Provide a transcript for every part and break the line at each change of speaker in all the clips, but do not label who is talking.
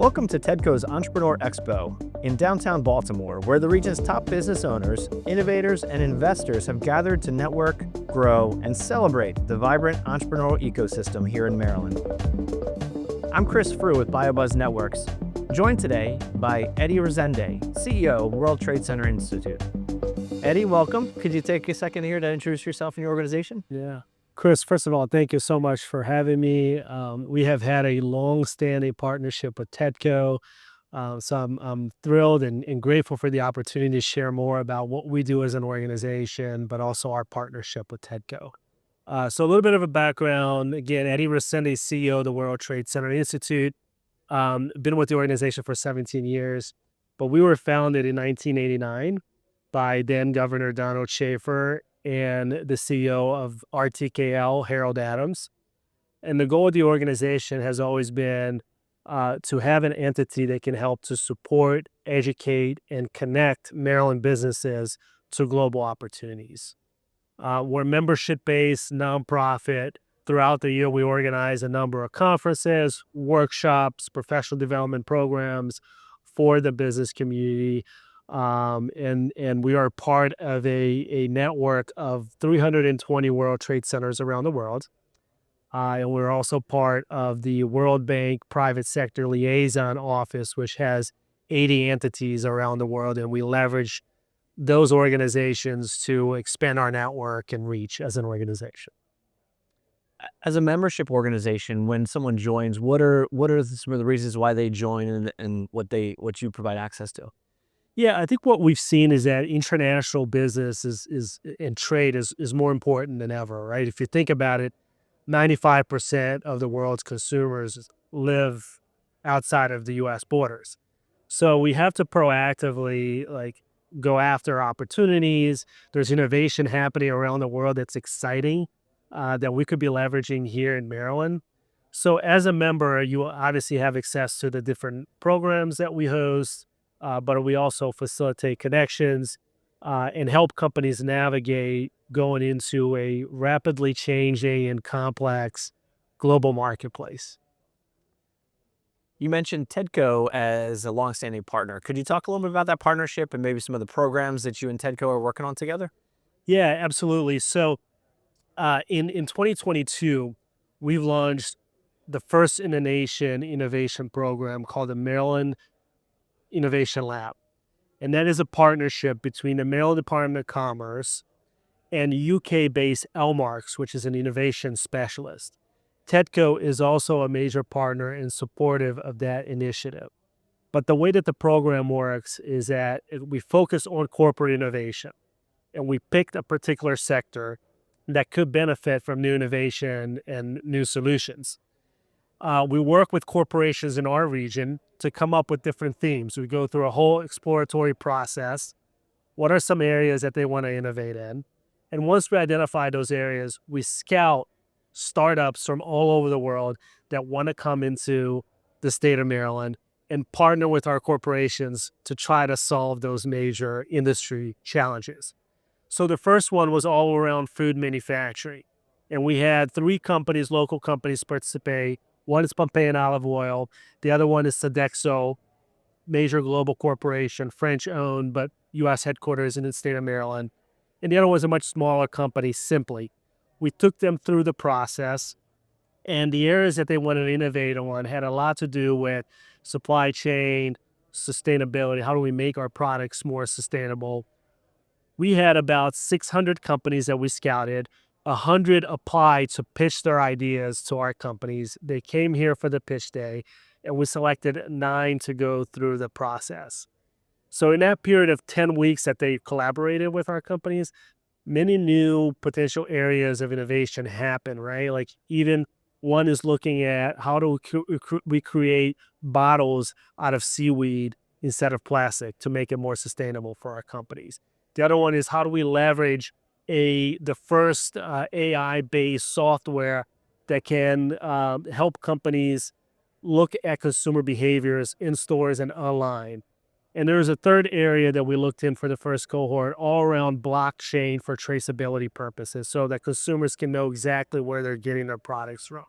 Welcome to TEDCO's Entrepreneur Expo in downtown Baltimore, where the region's top business owners, innovators, and investors have gathered to network, grow, and celebrate the vibrant entrepreneurial ecosystem here in Maryland. I'm Frew with BioBuzz Networks, joined today by Eddie Resende, CEO of World Trade Center Institute. Eddie, welcome. Could you take a second here to introduce yourself and your organization?
Yeah. Chris, first of all, thank you so much for having me. We have had a long-standing partnership with TEDCO, so I'm thrilled and grateful for the opportunity to share more about what we do as an organization, but also our partnership with TEDCO. So a little bit of a background. Again, Eddie Resende, CEO of the World Trade Center Institute. Been with the organization for 17 years, but we were founded in 1989 by then Governor Donald Schaefer and the CEO of RTKL, Harold Adams. And the goal of the organization has always been to have an entity that can help to support, educate, and connect Maryland businesses to global opportunities. We're a membership-based nonprofit. Throughout the year, we organize a number of conferences, workshops, professional development programs for the business community. And we are part of a network of 320 World Trade Centers around the world. And we're also part of the World Bank Private Sector Liaison Office, which has 80 entities around the world. And we leverage those organizations to expand our network and reach as an organization.
As a membership organization, when someone joins, what are some of the reasons why they join and what you provide access to?
Yeah, I think what we've seen is that international business is and trade is more important than ever, right? If you think about it, 95% of the world's consumers live outside of the U.S. borders. So we have to proactively go after opportunities. There's innovation happening around the world that's exciting that we could be leveraging here in Maryland. So as a member, you obviously have access to the different programs that we host, but we also facilitate connections and help companies navigate going into a rapidly changing and complex global marketplace.
You mentioned TEDCO as a longstanding partner. Could you talk a little bit about that partnership and maybe some of the programs that you and TEDCO are working on together?
Yeah, absolutely. So in 2022, we've launched the first in the nation innovation program called the Maryland Innovation Lab. And that is a partnership between the Maryland Department of Commerce and UK-based LMARCS, which is an innovation specialist. TEDCO is also a major partner and supportive of that initiative. But the way that the program works is that we focus on corporate innovation, and we picked a particular sector that could benefit from new innovation and new solutions. We work with corporations in our region to come up with different themes. We go through a whole exploratory process. What are some areas that they want to innovate in? And once we identify those areas, we scout startups from all over the world that want to come into the state of Maryland and partner with our corporations to try to solve those major industry challenges. So the first one was all around food manufacturing. And we had 3 companies, local companies, participate. One is Pompeian Olive Oil. The other one is TEDCO, major global corporation, French-owned, but U.S. headquarters in the state of Maryland. And the other one was a much smaller company, Simply. We took them through the process, and the areas that they wanted to innovate on had a lot to do with supply chain, sustainability. How do we make our products more sustainable? We had about 600 companies that we scouted. 100 applied to pitch their ideas to our companies. They came here for the pitch day, and we selected 9 to go through the process. So in that period of 10 weeks that they collaborated with our companies, many new potential areas of innovation happen, right? Like even one is looking at how do we create bottles out of seaweed instead of plastic to make it more sustainable for our companies. The other one is how do we leverage the first AI-based software that can help companies look at consumer behaviors in stores and online. And there's a third area that we looked in for the first cohort, all around blockchain for traceability purposes, so that consumers can know exactly where they're getting their products from.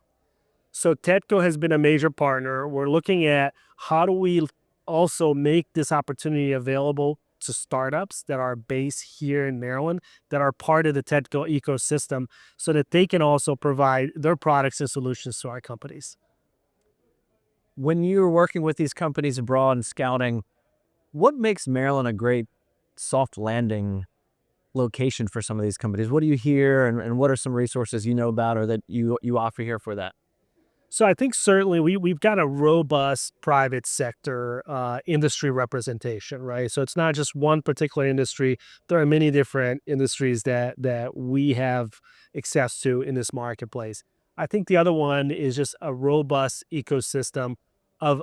So TEDCO has been a major partner. We're looking at how do we also make this opportunity available to startups that are based here in Maryland that are part of the TEDCO ecosystem so that they can also provide their products and solutions to our companies.
When you're working with these companies abroad and scouting, what makes Maryland a great soft landing location for some of these companies? What do you hear, and what are some resources you know about or that you offer here for that?
So I think certainly we've got a robust private sector industry representation, right? So it's not just one particular industry. There are many different industries that we have access to in this marketplace. I think the other one is just a robust ecosystem of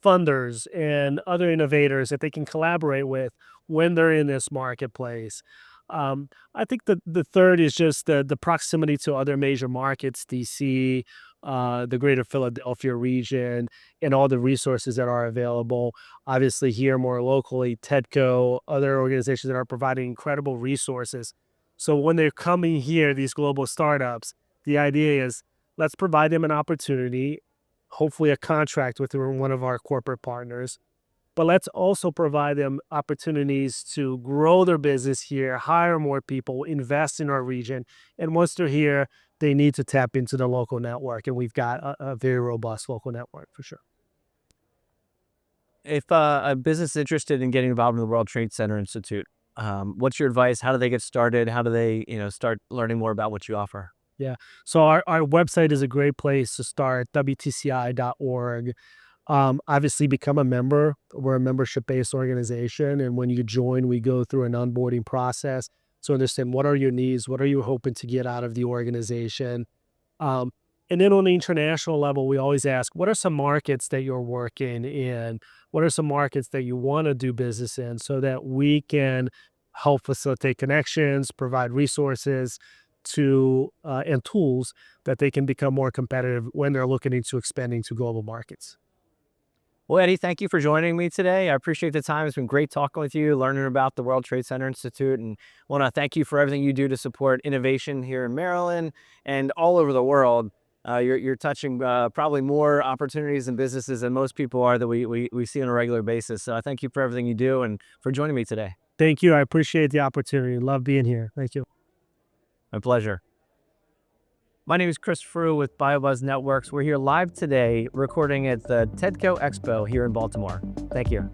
funders and other innovators that they can collaborate with when they're in this marketplace. I think the third is just the proximity to other major markets, DC, the greater Philadelphia region, and all the resources that are available. Obviously, here more locally, TEDCO, other organizations that are providing incredible resources. So when they're coming here, these global startups, the idea is let's provide them an opportunity, hopefully a contract with one of our corporate partners, but let's also provide them opportunities to grow their business here, hire more people, invest in our region. And once they're here, they need to tap into the local network. And we've got a very robust local network for sure.
If a business is interested in getting involved in the World Trade Center Institute, what's your advice? How do they get started? How do they, start learning more about what you offer?
Yeah. So our website is a great place to start, WTCI.org. Obviously, become a member. We're a membership-based organization, and when you join, we go through an onboarding process to understand what are your needs, what are you hoping to get out of the organization. Um, and then on the international level, we always ask, what are some markets that you're working in? What are some markets that you want to do business in so that we can help facilitate connections, provide resources to and tools that they can become more competitive when they're looking into expanding to global markets.
Well, Eddie, thank you for joining me today. I appreciate the time. It's been great talking with you, learning about the World Trade Center Institute, and want to thank you for everything you do to support innovation here in Maryland and all over the world. You're touching probably more opportunities and businesses than most people are that we see on a regular basis. So I thank you for everything you do and for joining me today.
Thank you. I appreciate the opportunity. Love being here. Thank you.
My pleasure. My name is Chris Frew with BioBuzz Networks. We're here live today recording at the TEDCO Expo here in Baltimore. Thank you.